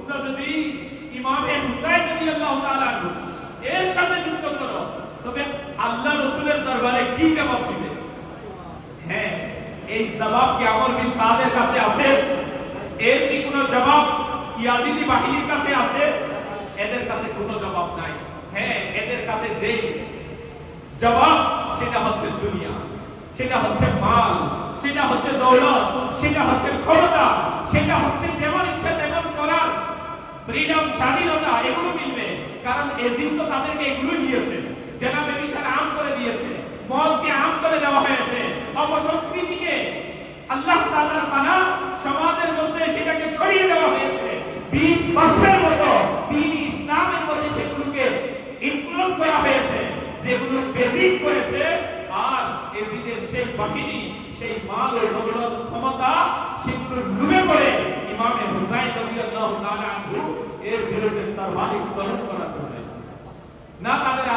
তোমরা যদি ইমামে হুসাইন রাদিয়াল্লাহু তাআলা আনহু এর সাথে যুদ্ধ করো তবে আল্লাহ রাসূলের দরবারে কি জবাব দিবে? হ্যাঁ, এই জবাব কি আমর বিন সাদের কাছে আছে? এর কি কোনো জবাব ইয়াজিদি বাহিনীর কাছে আছে? এদের কাছে কোনো জবাব নাই। হ্যাঁ, এদের কাছে যেই জবাব সেটা হচ্ছে দুনিয়া, সেটা হচ্ছে মাল, সেটা হচ্ছে দৌলত, সেটা হচ্ছে ক্ষমতা, সেটা হচ্ছে যেমন ইচ্ছা তেমন করার ফ্রিডম, স্বাধীনতা, এগুলো মিলবে। কারণ এজিদ তো তাদেরকে এগুলো দিয়েছে, জেনা বেবিচার আম করে দিয়েছে, মদকে আম করে দেওয়া হয়েছে, অপসংস্কৃতিকে আল্লাহ তাআলার বানা সমাজের মধ্যে সেটাকে ছড়িয়ে দেওয়া হয়েছে। 20 বছরের মতো দ্বীন ইসলামের মধ্যে সেগুলোকে ইনক্লুড করা হয়েছে, যেগুলো বেজিক করেছে। আর এজিদের সেই বাহিনী, সেই মাল ও দৌলত, ক্ষমতা, সেগুলো ডুবে পড়ে ইমামে হুসাইন রাদিয়াল্লাহু তাআলা আনহু এর বিরুদ্ধে তরবারি উত্তোলন করার জন্য এসেছে। না তাদের